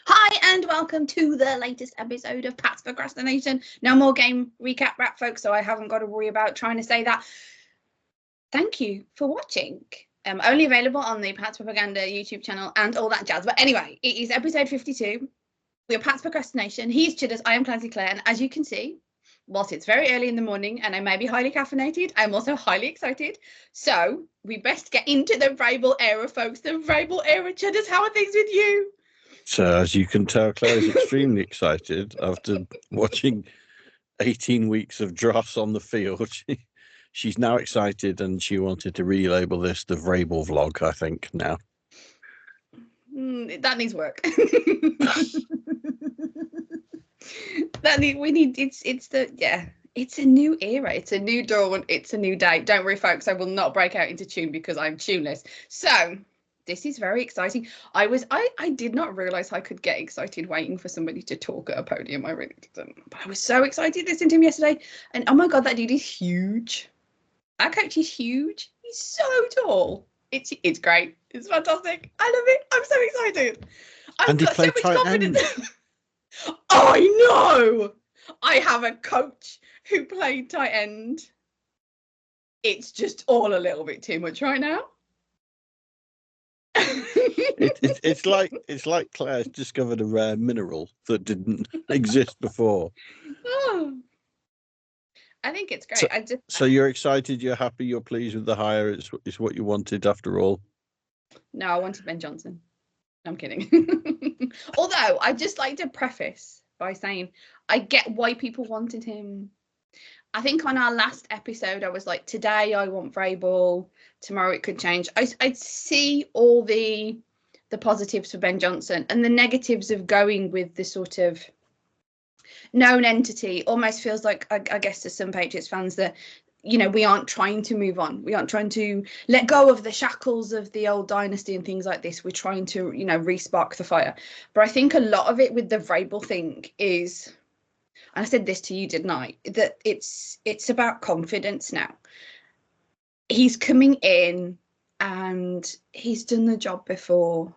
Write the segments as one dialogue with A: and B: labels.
A: Hi and welcome to the latest episode of Pat's Procrastination. No more game recap wrap, folks, so I haven't got to worry about trying to say that. Thank you for watching. Only available on the Pat's Propaganda YouTube channel and all that jazz. But anyway, it is episode 52. We are Pat's Procrastination. He's Chudders. I am Clazzy Clare. And as you can see, whilst it's very early in the morning and I may be highly caffeinated, I'm also highly excited. So we best get into the Vrabel era, folks. The Vrabel era. Chudders, how are things with you?
B: So, as you can tell, Claire is extremely excited after watching 18 weeks of dross on the field. She's now excited and she wanted to relabel this the Vrabel vlog, I think, now.
A: That needs work. It's a new era, it's a new dawn, it's a new day. Don't worry, folks, I will not break out into tune because I'm tuneless. So this is very exciting. I did not realize I could get excited waiting for somebody to talk at a podium. I really didn't, but I was so excited listening to him yesterday, and oh my god, that dude is huge. That coach is huge. He's so tall. It's great. It's fantastic. I love it. I'm so excited. I've got so much confidence. I know. I have a coach who played tight end. It's just all a little bit too much right now.
B: It's like Claire's discovered a rare mineral that didn't exist before.
A: Oh, I think it's great.
B: So you're excited, you're happy, you're pleased with the hire. It's what you wanted after all.
A: No, I wanted Ben Johnson. I'm kidding. Although I'd just like to preface by saying I get why people wanted him. I think on our last episode I was like, today I want Vrabel, tomorrow it could change. I see all the positives for Ben Johnson, and the negatives of going with the sort of known entity almost feels like, I guess to some Patriots fans, that we aren't trying to move on. We aren't trying to let go of the shackles of the old dynasty and things like this. We're trying to, re-spark the fire. But I think a lot of it with the Vrabel thing is, and I said this to you, didn't I, that it's about confidence now. He's coming in and he's done the job before.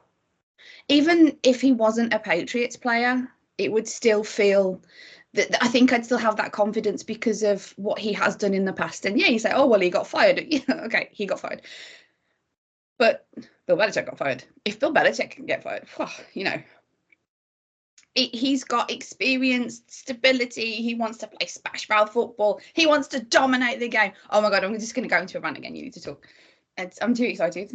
A: Even if he wasn't a Patriots player, it would still feel that I think I'd still have that confidence because of what he has done in the past. And yeah, you say, oh, well, he got fired. Okay, he got fired. But Bill Belichick got fired. If Bill Belichick can get fired, he's got experience, stability. He wants to play smash mouth football. He wants to dominate the game. Oh my God, I'm just going to go into a rant again. You need to talk. I'm too excited.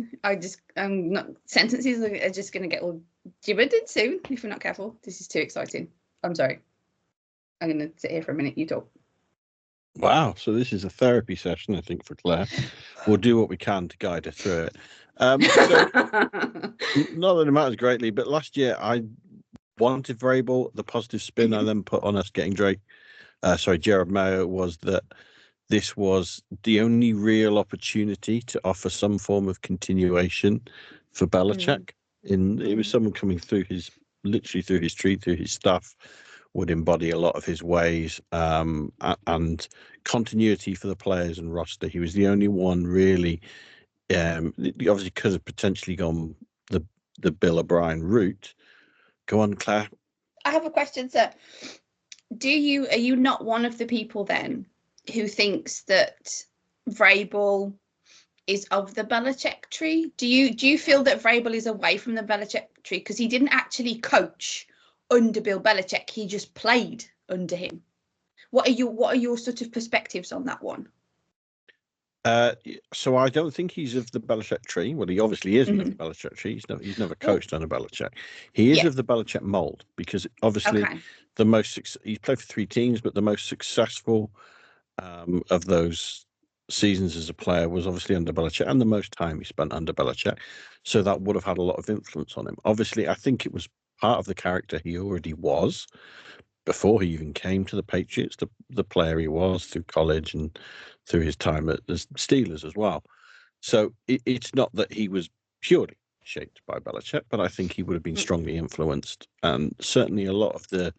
A: Sentences are just going to get all gibbered soon if we're not careful. This is too exciting. I'm sorry. I'm going to sit here for a minute. You talk.
B: Wow. So this is a therapy session, I think, for Claire. We'll do what we can to guide her through it. Not that it matters greatly, but last year I wanted Vrabel. The positive spin I then put on us getting Jared Mayo was that this was the only real opportunity to offer some form of continuation for Belichick. It was someone coming literally through his tree, through his staff, would embody a lot of his ways, and continuity for the players and roster. He was the only one really. Obviously, could have potentially gone the Bill O'Brien route. Go on, Claire.
A: I have a question, sir. Are you not one of the people then who thinks that Vrabel is of the Belichick tree? Do you feel that Vrabel is away from the Belichick tree because he didn't actually coach under Bill Belichick? He just played under him. What are your sort of perspectives on that one?
B: So I don't think he's of the Belichick tree. Well, he obviously isn't of the Belichick tree. He's never coached under Belichick. He is of the Belichick mold because obviously he's played for 3 teams, but the most successful of those seasons as a player was obviously under Belichick, and the most time he spent under Belichick. So that would have had a lot of influence on him. Obviously, I think it was part of the character he already was before he even came to the Patriots, the player he was through college and through his time at the Steelers as well. So it's not that he was purely shaped by Belichick, but I think he would have been strongly influenced. And certainly a lot of the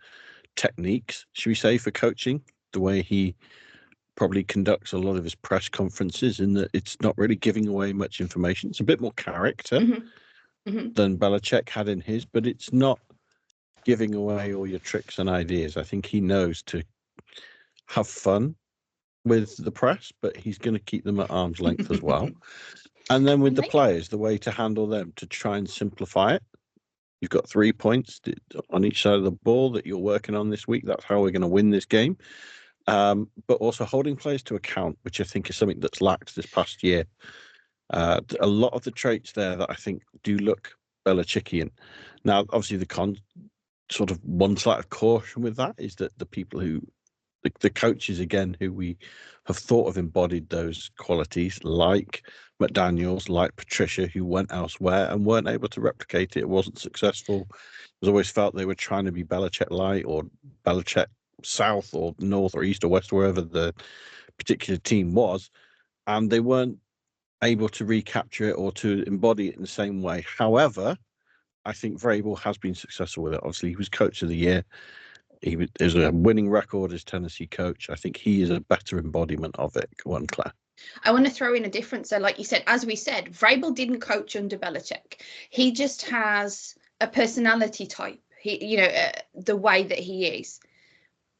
B: techniques, should we say, for coaching, the way he probably conducts a lot of his press conferences, in that it's not really giving away much information. It's a bit more character than Belichick had in his, but it's not giving away all your tricks and ideas. I think he knows to have fun with the press, but he's going to keep them at arm's length as well. And then with the players, the way to handle them to try and simplify it. You've got 3 points on each side of the ball that you're working on this week. That's how we're going to win this game. But also holding players to account, which I think is something that's lacked this past year. A lot of the traits there that I think do look Belichickian. Now, obviously, sort of one slight of caution with that is that the people who, the coaches again, who we have thought of embodied those qualities, like McDaniels, like Patricia, who went elsewhere and weren't able to replicate it. It wasn't successful. It was always felt they were trying to be Belichick light or Belichick south or north or east or west, wherever the particular team was, and they weren't able to recapture it or to embody it in the same way. However, I think Vrabel has been successful with it. Obviously, he was coach of the year. Is a winning record as Tennessee coach. I think he is a better embodiment of it. Go on, Claire.
A: I want to throw in a difference. So, like you said, as we said, Vrabel didn't coach under Belichick. He just has a personality type. The way that he is.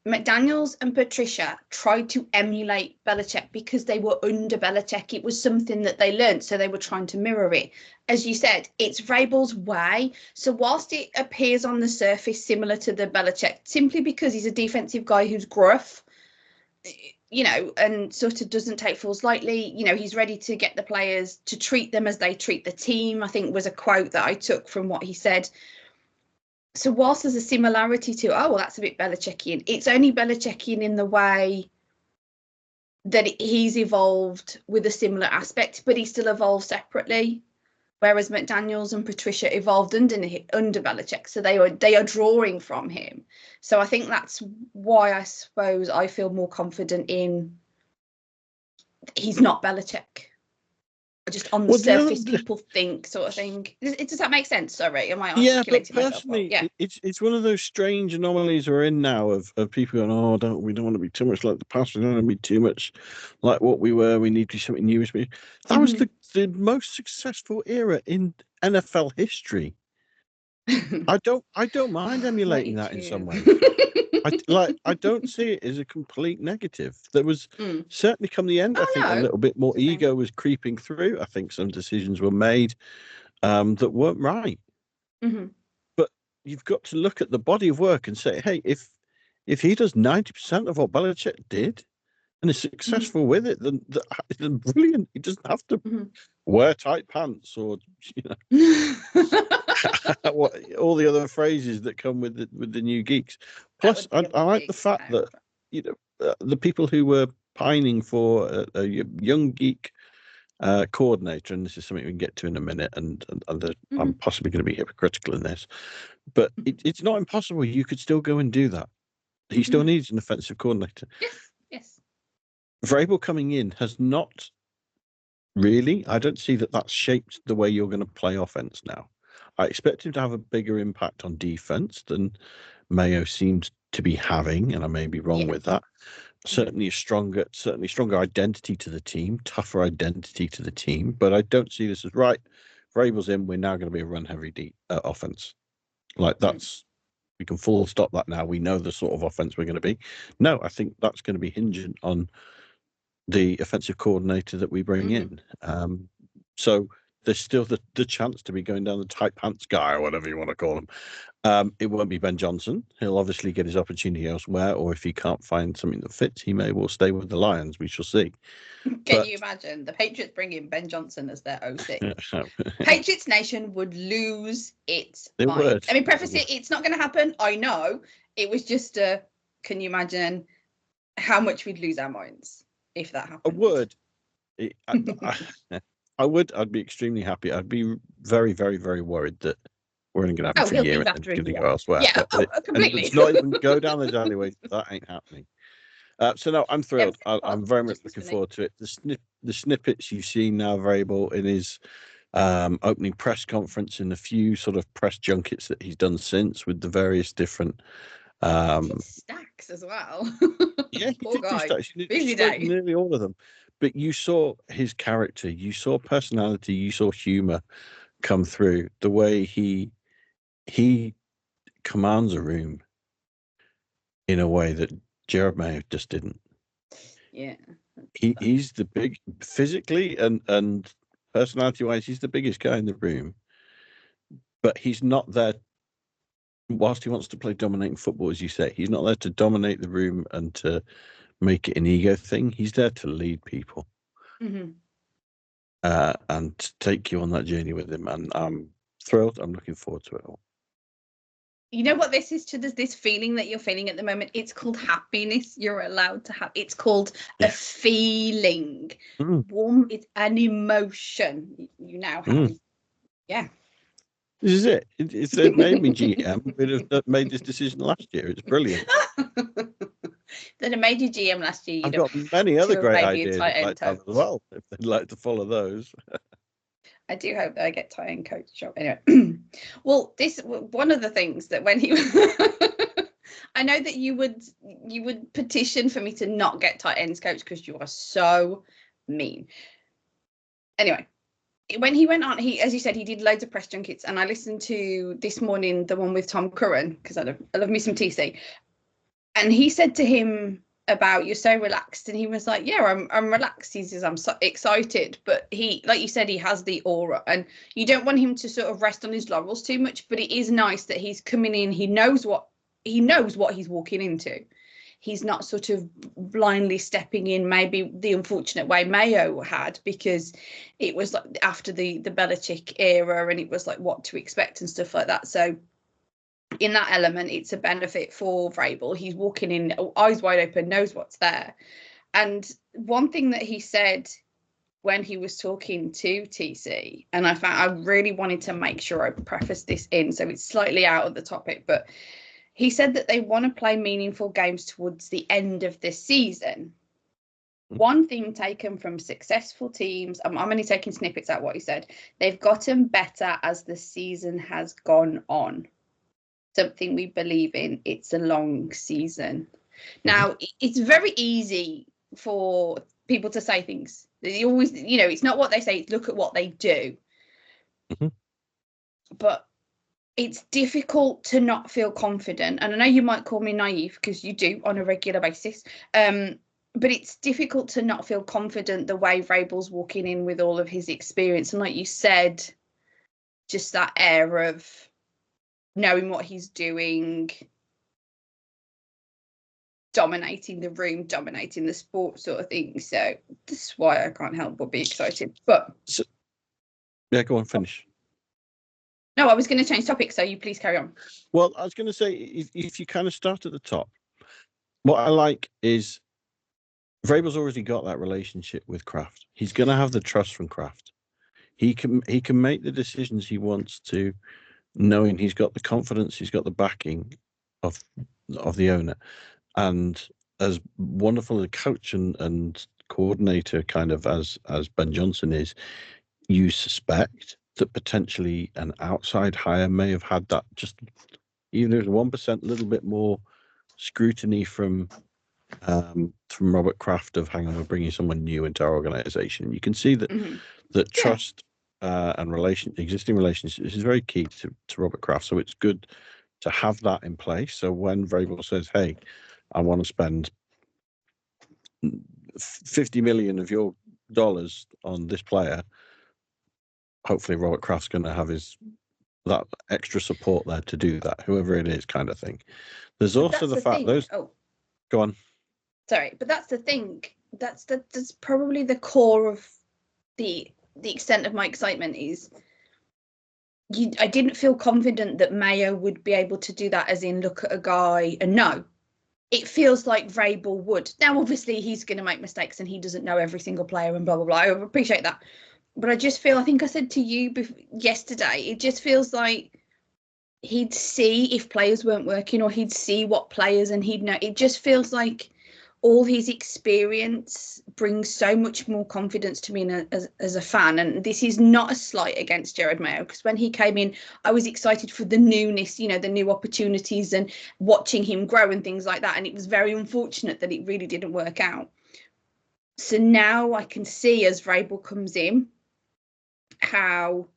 A: McDaniels and Patricia tried to emulate Belichick because they were under Belichick. It was something that they learned, so they were trying to mirror it. As you said, it's Vrabel's way. So whilst it appears on the surface similar to the Belichick, simply because he's a defensive guy who's gruff, and sort of doesn't take fools lightly, he's ready to get the players to treat them as they treat the team, I think was a quote that I took from what he said. So whilst there's a similarity to, that's a bit Belichickian, it's only Belichickian in the way that he's evolved with a similar aspect, but he still evolves separately. Whereas McDaniels and Patricia evolved under Belichick, so they are drawing from him. So I think that's why I suppose I feel more confident in he's not Belichick. Just on the surface, people think sort of thing. Does that make sense? Sorry, am I articulating myself well?
B: Yeah, it's one of those strange anomalies we're in now of people going, we don't want to be too much like the past. We don't want to be too much like what we were. We need to be something new. That was the most successful era in NFL history. I don't mind emulating that in some ways. I don't see it as a complete negative. There was certainly come the end. I think a little bit more ego was creeping through. I think some decisions were made that weren't right.
A: Mm-hmm.
B: But you've got to look at the body of work and say, hey, if he does 90% of what Belichick did and is successful with it, then brilliant. He doesn't have to wear tight pants or all the other phrases that come with the new geeks. Plus, I like the fact that the people who were pining for a young geek coordinator, and this is something we can get to in a minute, and I'm possibly going to be hypocritical in this, but it's not impossible. You could still go and do that. He still needs an offensive coordinator.
A: Yes.
B: Vrabel coming in has not really. I don't see that that's shaped the way you're going to play offense now. I expect him to have a bigger impact on defense than Mayo seems to be having, and I may be wrong with that. Certainly a stronger identity to the team, tougher identity to the team. But I don't see this as right. Vrabel's in. We're now going to be a run-heavy offense. Like that's we can full stop that now. We know the sort of offense we're going to be. No, I think that's going to be hinging on the offensive coordinator that we bring in. So there's still the chance to be going down the tight pants guy or whatever you want to call him. It won't be Ben Johnson. He'll obviously get his opportunity elsewhere, or if he can't find something that fits, he may well stay with the Lions. We shall see.
A: Can you imagine the Patriots bringing Ben Johnson as their OC? Patriots Nation would lose its mind. I mean, preface it, it's not going to happen. I know. It was just can you imagine how much we'd lose our minds if that happened?
B: I would. I would. I'd be extremely happy. I'd be very, very, very worried that we're only going to have him for a year and then going to go elsewhere.
A: Yeah, completely.
B: It's not even go down those alleyways. That ain't happening. So no, I'm thrilled. I'm very much looking forward to it. The snippets you've seen now, Vrabel, in his opening press conference and a few sort of press junkets that he's done since with the various different
A: stacks as well.
B: Yeah,
A: poor guy.
B: Busy day. Nearly all of them. But you saw his character, you saw personality, you saw humor come through. The way he commands a room in a way that Gerard Mayo just didn't.
A: Yeah.
B: He's the big, physically and personality-wise, he's the biggest guy in the room. But he's not there, whilst he wants to play dominating football, as you say, he's not there to dominate the room and to make it an ego thing. He's there to lead people.
A: Mm-hmm.
B: And take you on that journey with him. And I'm thrilled. I'm looking forward to it all.
A: You know what this is, to this feeling that you're feeling at the moment? It's called happiness. You're allowed to have. It's called a feeling. Warm. It's an emotion. You now have. Yeah.
B: This is it. If they'd made me GM, we'd have made this decision last year. It's brilliant.
A: Then I made you GM last year.
B: I've got many other great ideas I'd like to have as well, if they'd like to follow those.
A: I do hope that I get tight end coach job. Anyway, well, this one of the things that when he, I know that you would petition for me to not get tight ends coach because you are so mean. Anyway, when he went on, as you said, he did loads of press junkets, and I listened to this morning the one with Tom Curran because I love me some TC, and he said to him about, you're so relaxed, and he was like, yeah, I'm relaxed. He says, I'm so excited, but he, like you said, he has the aura, and you don't want him to sort of rest on his laurels too much, but it is nice that he's coming in, he knows what he's walking into. He's not sort of blindly stepping in, maybe the unfortunate way Mayo had, because it was like after the Belichick era, and it was like what to expect and stuff like that. So in that element, it's a benefit for Vrabel. He's walking in eyes wide open, knows what's there. And one thing that he said when he was talking to TC, and I really wanted to make sure I preface this in, so it's slightly out of the topic, but he said that they want to play meaningful games towards the end of the season. One thing taken from successful teams, I'm only taking snippets out what he said, they've gotten better as the season has gone on. Something we believe in. It's a long season. Now, it's very easy for people to say things. They always, it's not what they say, it's look at what they do. But it's difficult to not feel confident. And I know you might call me naive because you do on a regular basis. But it's difficult to not feel confident the way Vrabel's walking in with all of his experience. And like you said, just that air of knowing what he's doing, dominating the room, dominating the sport sort of thing. So that's why I can't help but be excited. But
B: yeah, go on, finish.
A: No, I was going to change topic, so you please carry on.
B: Well, I was going to say, if you kind of start at the top, what I like is Vrabel's already got that relationship with Kraft. He's going to have the trust from Kraft. He can make the decisions he wants to, knowing he's got the confidence, he's got the backing of the owner. And as wonderful a coach and coordinator kind of as Ben Johnson is, you suspect that potentially an outside hire may have had that, just even if it was 1%, a little bit more scrutiny from Robert Kraft of, hang on, we're bringing someone new into our organization. You can see that that trust and existing relationships is very key to Robert Kraft. So it's good to have that in place. So when Vrabel says, hey, I want to spend 50 million of your dollars on this player, hopefully Robert Kraft's going to have that extra support there to do that, whoever it is, kind of thing. There's also the fact those. Oh, go on.
A: Sorry, but that's the thing. That's probably the core of the extent of my excitement is. I didn't feel confident that Mayo would be able to do that, as in look at a guy and know. It feels like Vrabel would. Now, obviously, he's going to make mistakes and he doesn't know every single player and blah, blah, blah. I appreciate that. But I just feel, I think I said to you yesterday, it just feels like he'd see if players weren't working, or he'd see what players, and he'd know. It just feels like all his experience brings so much more confidence to me as a fan. And this is not a slight against Gerard Mayo, because when he came in, I was excited for the newness, the new opportunities and watching him grow and things like that. And it was very unfortunate that it really didn't work out. So now I can see, as Vrabel comes in, how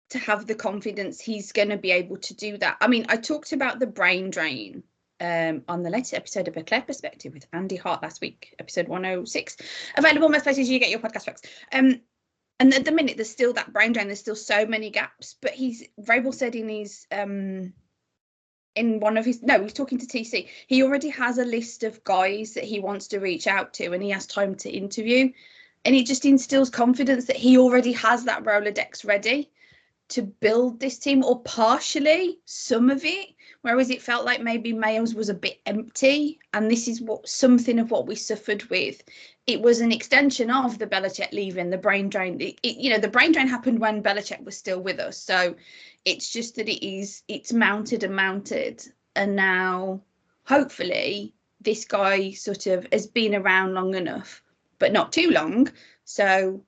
A: to have the confidence he's going to be able to do that. I mean, I talked about the brain drain on the latest episode of A Claire Perspective with Andy Hart last week, episode 106, available most places you get your podcast fix. And at the minute, there's still that brain drain. There's still so many gaps. But Vrabel said in his in one of his, no, he's talking to TC. He already has a list of guys that he wants to reach out to, and he has time to interview. And it just instills confidence that he already has that Rolodex ready to build this team, or partially some of it, whereas it felt like maybe Mayo's was a bit empty, and this is something of what we suffered with. It was an extension of the Belichick leaving, the brain drain. The brain drain happened when Belichick was still with us, so it's just that it's mounted, and now hopefully this guy sort of has been around long enough, but not too long, so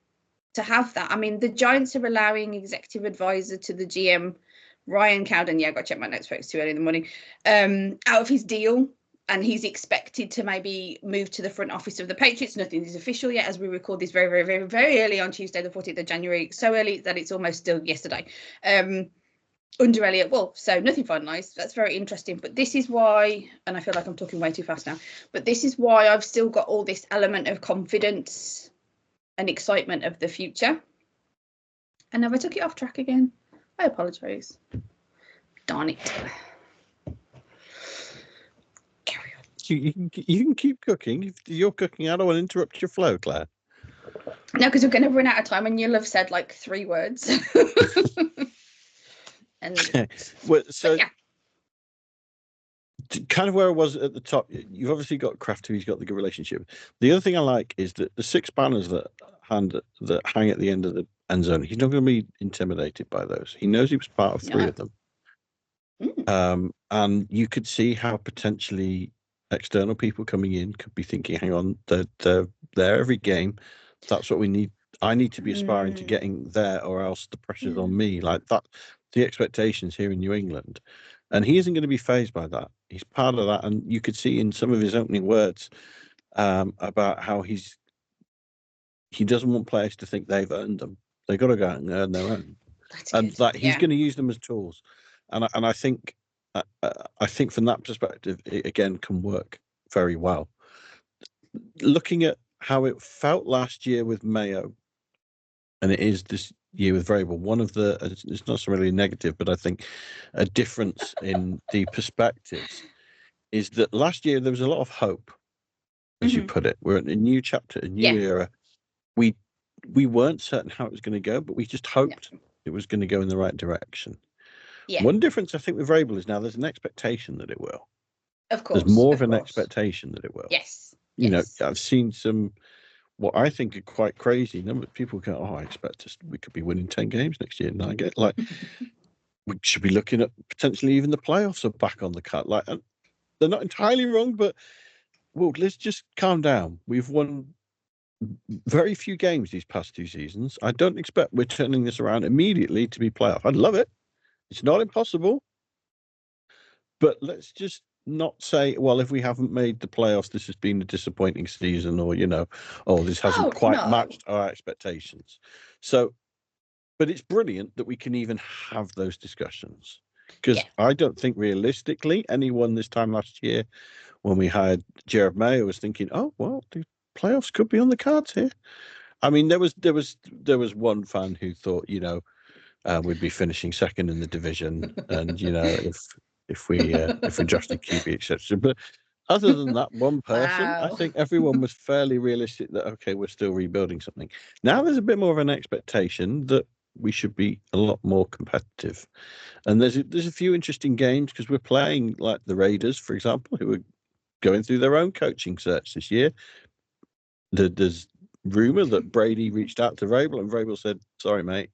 A: to have that. I mean, the Giants are allowing executive advisor to the GM, Ryan Cowden, I got to check my notes, folks, too early in the morning, out of his deal, and he's expected to maybe move to the front office of the Patriots. Nothing is official yet, as we record this very, very, very, very early on Tuesday, the 14th of January, so early that it's almost still yesterday, under Elliot Wolf, so nothing finalised. That's very interesting, but this is why, and I feel like I'm talking way too fast now, but this is why I've still got all this element of confidence and excitement of the future. And have I took it off track again? I apologise. Darn it. Carry on.
B: You can keep cooking. If you're cooking, I don't want to interrupt your flow, Claire.
A: No, because we're going to run out of time, and you'll have said like 3 words. And
B: well, so
A: yeah.
B: Kind of where I was at the top, you've obviously got Kraft, who's got the good relationship. The other thing I like is that the 6 banners that hang at the end of the end zone, he's not going to be intimidated by those. He knows he was part of 3 of them. And you could see how potentially external people coming in could be thinking, hang on, they're there every game. That's what we need. I need to be aspiring to getting there, or else the pressure's on me. Like that, the expectations here in New England. And he isn't going to be fazed by that. He's part of that. And you could see in some of his opening words about how he doesn't want players to think they've earned them. They've got to go out and earn their own. And that he's going to use them as tools. And I think from that perspective, it again can work very well. Looking at how it felt last year with Mayo, and it is this year with Vrabel, one of the, it's not so really negative, but I think a difference in the perspectives is that last year there was a lot of hope, as you put it. We're in a new chapter, a new era. We weren't certain how it was going to go, but we just hoped it was going to go in the right direction. Yeah. One difference I think with Vrabel is now there's an expectation that it will.
A: Of course.
B: There's more of an expectation that it will.
A: Yes.
B: You know, I've seen some, what I think are quite crazy number of people go, I expect we could be winning 10 games next year. And I get like, we should be looking at potentially even the playoffs are back on the cut. Like, they're not entirely wrong, but well, let's just calm down. We've won very few games these past 2 seasons. I don't expect we're turning this around immediately to be playoff. I'd love it. It's not impossible. But let's just not say, well, if we haven't made the playoffs, this has been a disappointing season, or, this hasn't quite matched our expectations. So, but it's brilliant that we can even have those discussions, because I don't think realistically anyone this time last year when we hired Jared Mayo was thinking, oh, well, the playoffs could be on the cards here. I mean, there was one fan who thought, we'd be finishing second in the division, and if we drafted QB, etc. But other than that one person, I think everyone was fairly realistic that okay, we're still rebuilding something. Now there's a bit more of an expectation that we should be a lot more competitive, and there's a few interesting games because we're playing like the Raiders, for example, who are going through their own coaching search this year. There's rumor that Brady reached out to Vrabel, and Vrabel said, "Sorry, mate,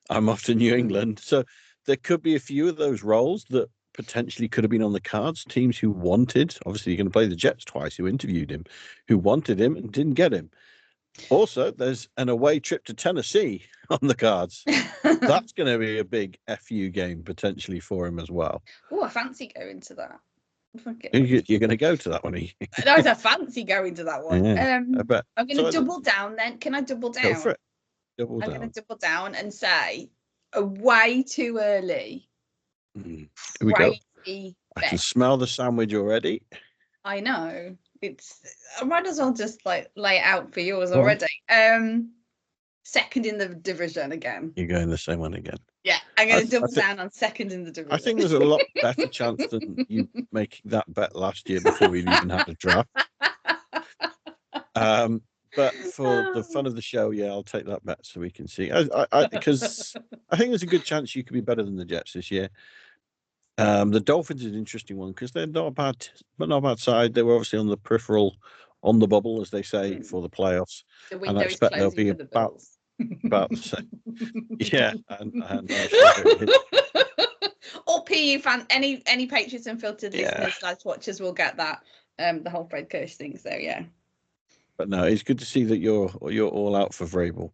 B: I'm off to New England." So there could be a few of those roles that potentially could have been on the cards. Teams who wanted, obviously, you're going to play the Jets twice, who interviewed him, who wanted him and didn't get him. Also, there's an away trip to Tennessee on the cards. That's going to be a big FU game potentially for him as well.
A: Oh, I fancy going to that.
B: You're going to go to that one?
A: No, I fancy going to that one.
B: Yeah, I bet.
A: I'm going to double down then. Can I double down?
B: Go for it.
A: I'm going to double down and say way too early.
B: Here we go.
A: I
B: can smell the sandwich already.
A: I know. I might as well just like lay it out for yours already. Second in the division again.
B: You're going the same one again.
A: Yeah, I'm going to double down on second in the division.
B: I think there's a lot better chance than you making that bet last year before we've even had a draft. But for the fun of the show, yeah, I'll take that bet so we can see. Because I think there's a good chance you could be better than the Jets this year. The Dolphins is an interesting one because they're not a bad side. They were obviously on the peripheral, on the bubble, as they say, for the playoffs.
A: The window is closing for the Bills.
B: About the same. Yeah, and
A: or PU fan, any Patriots Unfiltered listeners / watchers will get that. The whole Fred Kirsch thing. So yeah.
B: But no, it's good to see that you're all out for Vrabel.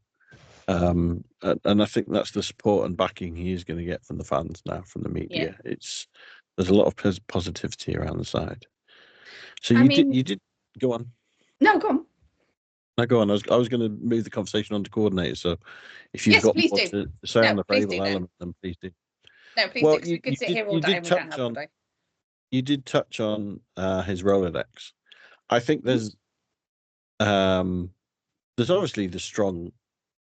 B: And I think that's the support and backing he is going to get from the fans now, from the media. Yeah. There's a lot of positivity around the side. So you did go on.
A: No, go on.
B: No, go on. I was going to move the conversation on to coordinators. So if you've got more to say on the Vrabel element, then please do.
A: No, please do. We could sit here all day and we don't have all day.
B: You did touch on his Rolodex. I think there's obviously the strong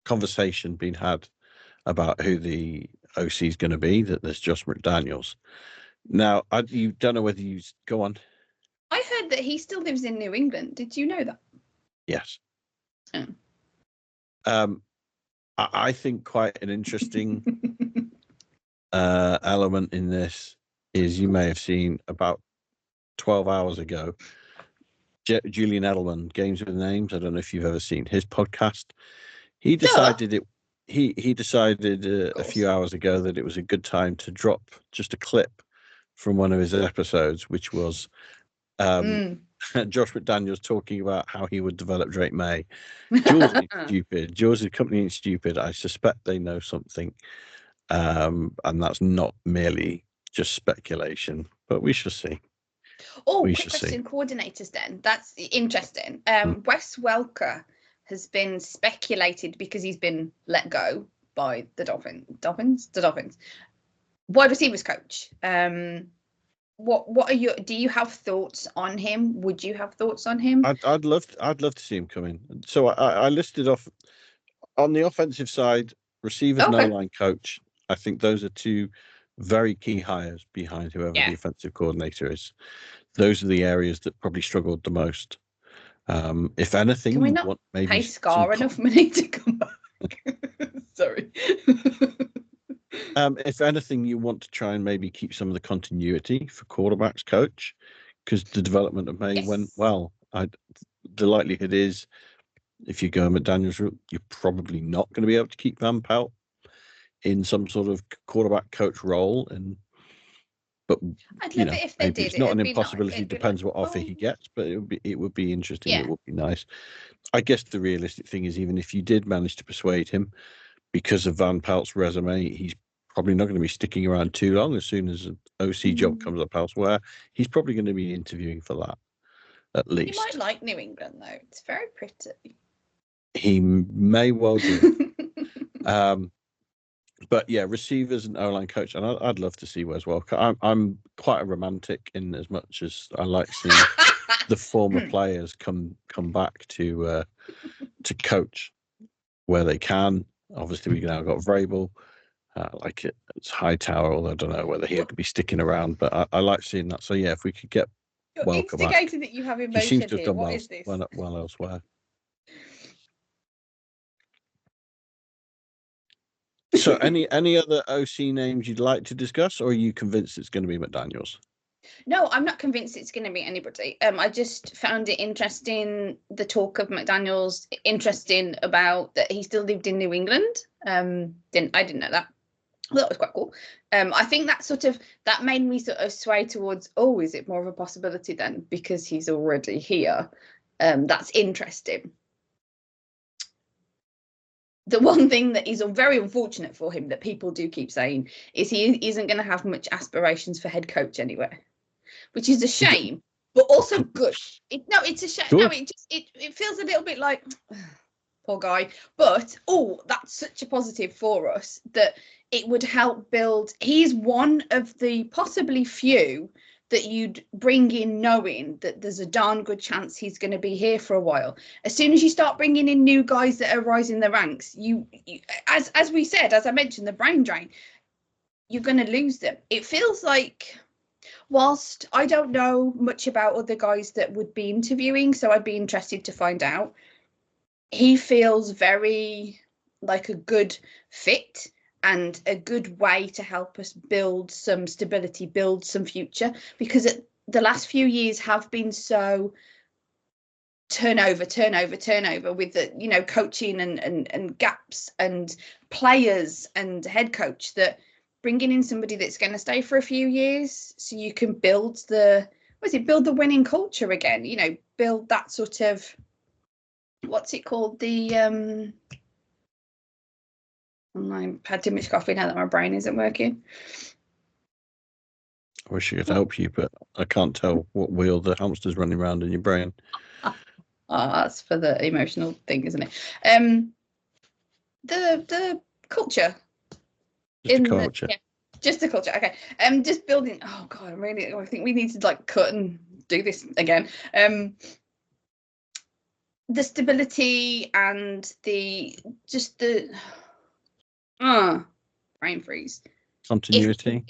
B: conversation being had about who the OC is going to be, that there's Josh McDaniels. Now, you don't know whether you go on.
A: I heard that he still lives in New England. Did you know that?
B: Yes. I think quite an interesting element in this is you may have seen about 12 hours ago, Julian Edelman, Games with Names. I don't know if you've ever seen his podcast. He decided He decided a few hours ago that it was a good time to drop just a clip from one of his episodes, which was Josh McDaniels talking about how he would develop Drake May. Jaws ain't stupid. Jaws' company ain't stupid. I suspect they know something, and that's not merely just speculation. But we shall see.
A: Quick question, coordinators. Then that's interesting. Wes Welker has been speculated because he's been let go by the Dolphins. Wide receivers coach. What are your? Do you have thoughts on him? Would you have thoughts on him?
B: I'd love to see him come in. So I listed off on the offensive side, receivers and O-line coach. I think those are two very key hires behind whoever the offensive coordinator is. Those are the areas that probably struggled the most. If anything,
A: can we not pay Scar enough money to come back? Sorry.
B: If anything, you want to try and maybe keep some of the continuity for quarterbacks coach, because the development of May went well. The likelihood is, if you go McDaniels route, you're probably not going to be able to keep Van Pelt in some sort of quarterback coach role. But
A: I'd love it if they did.
B: It's not an impossibility. It depends what offer he gets, but it would be interesting. Yeah. It would be nice. I guess the realistic thing is, even if you did manage to persuade him, because of Van Pelt's resume, he's probably not going to be sticking around too long. As soon as an OC job comes up elsewhere, he's probably going to be interviewing for that, at least.
A: He might like New England, though. It's very pretty.
B: He may well do. But yeah, receivers and O-line coach, and I'd love to see Wes Welker. I'm quite a romantic in as much as I like seeing the former players come back to coach where they can. Obviously, we now got Vrabel. Like it's Hightower, although I don't know whether he could be sticking around, but I like seeing that. So yeah, if we could get Welker back,
A: that you have emotion.
B: He seems to have done
A: what is this?
B: well elsewhere. So any other OC names you'd like to discuss, or are you convinced it's going to be McDaniels?
A: No, I'm not convinced it's going to be anybody. I just found it interesting, the talk of McDaniels, interesting about that he still lived in New England. I didn't know that. Well, that was quite cool. I think that made me sort of sway towards, is it more of a possibility then because he's already here? That's interesting. The one thing that is very unfortunate for him that people do keep saying is he isn't going to have much aspirations for head coach anywhere, which is a shame, but also good. It's a shame.
B: Good.
A: No, it feels a little bit like poor guy. But that's such a positive for us that it would help build. He's one of the possibly few that you'd bring in knowing that there's a darn good chance he's going to be here for a while. As soon as you start bringing in new guys that are rising the ranks, you as we said, as I mentioned, the brain drain, you're going to lose them. It feels like, whilst I don't know much about other guys that would be interviewing, so I'd be interested to find out, he feels very like a good fit and a good way to help us build some stability, build some future, because the last few years have been so turnover with the coaching and gaps and players and head coach, that bringing in somebody that's going to stay for a few years so you can build the winning culture again, build that sort of, what's it called, the I've had too much coffee now that my brain isn't working.
B: I wish I could help you, but I can't tell what wheel the hamster's running around in your brain.
A: That's for the emotional thing, isn't it? The culture.
B: Just the culture.
A: Just the culture. Okay. Just building. Oh God, I think we need to cut and do this again. The stability and the brain freeze.
B: Continuity.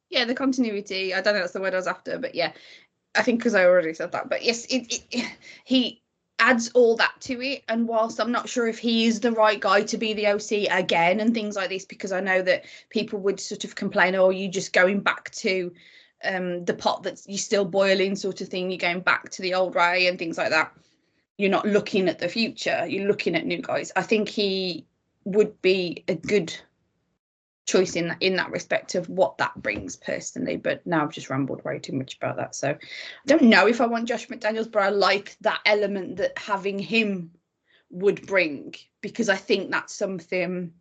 A: The continuity. I don't know if that's the word I was after, but yeah, I think because I already said that. But yes, he adds all that to it. And whilst I'm not sure if he is the right guy to be the OC again and things like this, because I know that people would sort of complain, oh, you just going back to the pot that's you're still boiling sort of thing. You're going back to the old way and things like that. You're not looking at the future. You're looking at new guys. I think he would be a good choice in that respect of what that brings personally. But now I've just rambled way too much about that. So I don't know if I want Josh McDaniels, but I like that element that having him would bring, because I think that's something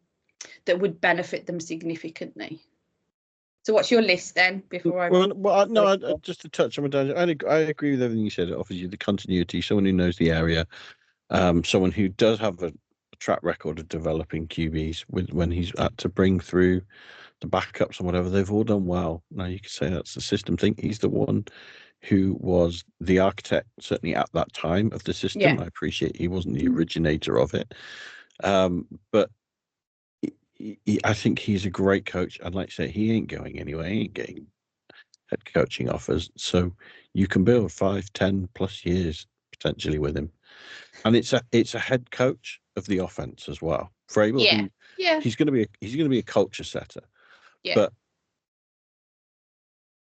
A: that would benefit them significantly. So what's your list then? Before I
B: just to touch on McDaniels, I agree with everything you said. It offers you the continuity, someone who knows the area, someone who does have a track record of developing QBs when he's had to bring through the backups and whatever. They've all done well. Now you could say that's the system thing. He's the one who was the architect, certainly at that time, of the system. Yeah. I appreciate he wasn't the originator of it, but I think he's a great coach. I'd like to say he ain't going anywhere. He ain't getting head coaching offers, so you can build 5-10+ years potentially with him. And it's a head coach of the offense as well. Vrabel, he's going to be a culture setter, but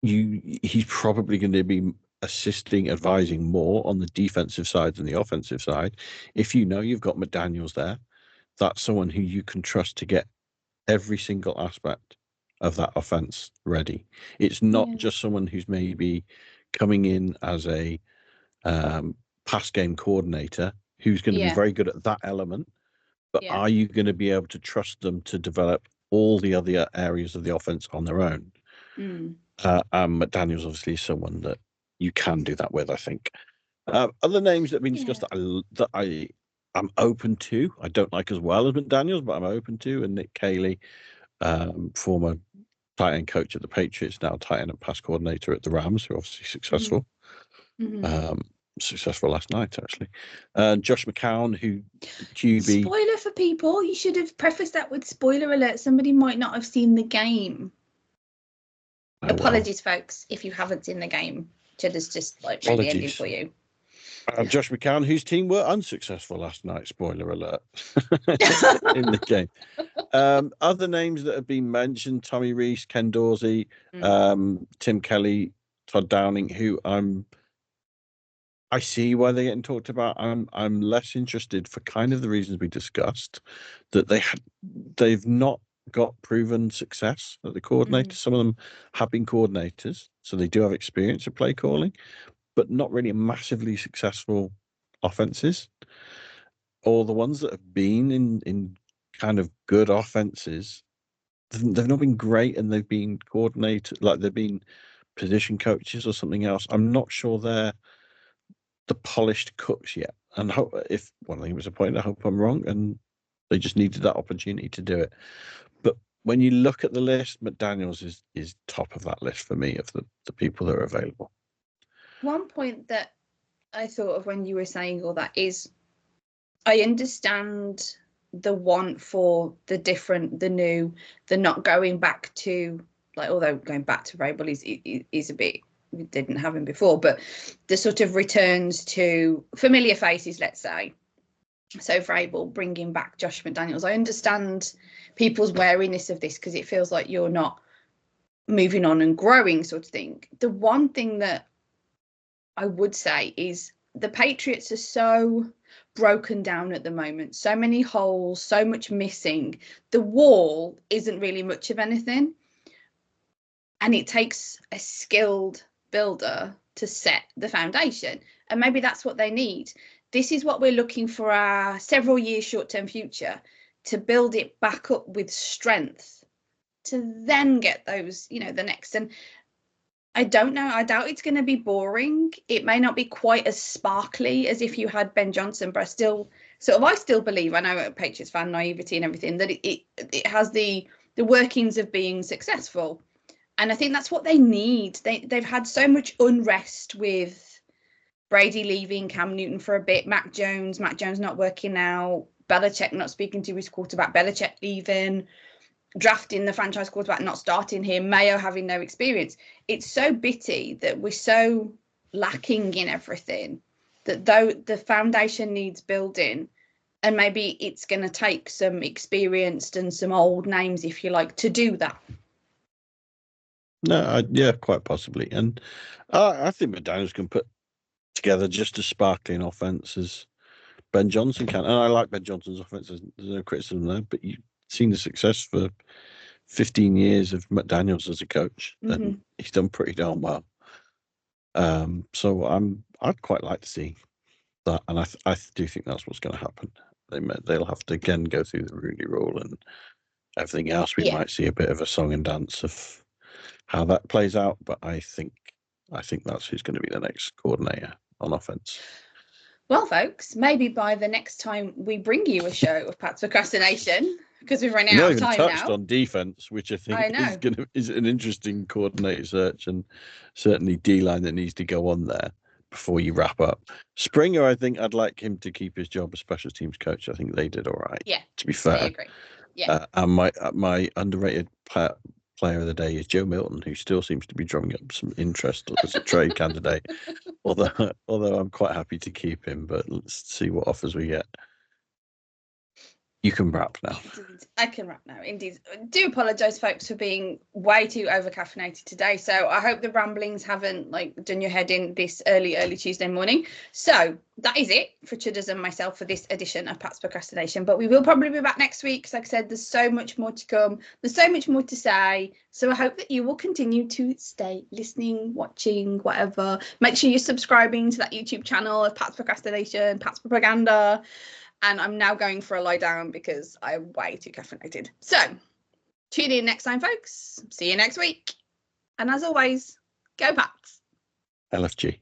B: he's probably going to be advising more on the defensive side than the offensive side. If you've got McDaniels there, that's someone who you can trust to get every single aspect of that offense ready. It's not just someone who's maybe coming in as a pass game coordinator who's going to be very good at that element, but are you going to be able to trust them to develop all the other areas of the offense on their own? McDaniels obviously is someone that you can do that with, I think. Other names that have been discussed that I'm open to, I don't like as well as McDaniels, but I'm open to, and Nick Caley, former tight end coach at the Patriots, now tight end and pass coordinator at the Rams, who are obviously successful. Successful last night, actually. Josh McCown, who QB.
A: Spoiler for people. You should have prefaced that with spoiler alert. Somebody might not have seen the game. Apologies, folks, if you haven't seen the game. Chudders just read the ending for you.
B: Josh McCown, whose team were unsuccessful last night. Spoiler alert. In the game. Other names that have been mentioned: Tommy Rees, Ken Dorsey, Tim Kelly, Todd Downing, who I see why they're getting talked about. I'm less interested for kind of the reasons we discussed, that they've not got proven success at the coordinator. Some of them have been coordinators, so they do have experience of play calling, but not really massively successful offenses. Or the ones that have been in kind of good offenses, they've not been great, and they've been coordinated, like they've been position coaches or something else. I'm not sure they're the polished cooks yet. and if one thing was a point, I hope I'm wrong, and they just needed that opportunity to do it. But when you look at the list, McDaniels is top of that list for me of the people that are available.
A: One point that I thought of when you were saying all that is, I understand the want for the different, the new, the not going back to, like, although going back to Vrabel is a bit, we didn't have him before, but the sort of returns to familiar faces, let's say. So Vrabel bringing back Josh McDaniels. I understand people's wariness of this because it feels like you're not moving on and growing, sort of thing. The one thing that I would say is the Patriots are so broken down at the moment, so many holes, so much missing. The wall isn't really much of anything, and it takes a skilled builder to set the foundation, and maybe that's what they need. This is what we're looking for our several years short-term future, to build it back up with strength to then get those, the next. And I don't know. I doubt it's going to be boring. It may not be quite as sparkly as if you had Ben Johnson, but I still believe, I know Patriots fan naivety and everything, that it has the workings of being successful. And I think that's what they need. They've had so much unrest with Brady leaving, Cam Newton for a bit, Mac Jones not working out, Belichick not speaking to his quarterback, Belichick leaving, drafting the franchise quarterback, not starting him, Mayo having no experience. It's so bitty that we're so lacking in everything that though the foundation needs building, and maybe it's going to take some experienced and some old names, if you like, to do that.
B: No, yeah, quite possibly. And I think McDaniels can put together just as sparkling offense as Ben Johnson can. And I like Ben Johnson's offense. There's no criticism there. But you've seen the success for 15 years of McDaniels as a coach, and he's done pretty darn well. So I'd quite like to see that, and I do think that's what's going to happen. They'll have to again go through the Rooney Rule and everything else. We might see a bit of a song and dance of how that plays out, but I think that's who's going to be the next coordinator on offense. Well,
A: folks, maybe by the next time we bring you a show of Pat's Procrastination, because we've run out of time now. Not even touched
B: on defense, which I think is an interesting coordinator search, and certainly D-line that needs to go on there before you wrap up. Springer, I think I'd like him to keep his job as special teams coach. I think they did all right.
A: Yeah,
B: to be fair.
A: I agree. Yeah.
B: And my underrated player of the day is Joe Milton, who still seems to be drumming up some interest as a trade candidate. Although I'm quite happy to keep him, but let's see what offers we get. You can wrap now.
A: Indeed. I can wrap now. Indeed. I do apologise, folks, for being way too over-caffeinated today. So I hope the ramblings haven't done your head in this early Tuesday morning. So that is it for Chudders and myself for this edition of Pat's Procrastination. But we will probably be back next week. Because like I said, there's so much more to come. There's so much more to say. So I hope that you will continue to stay listening, watching, whatever. Make sure you're subscribing to that YouTube channel of Pat's Procrastination, Pat's Propaganda. And I'm now going for a lie down because I'm way too caffeinated. So tune in next time, folks. See you next week. And as always, go Pats.
B: LFG.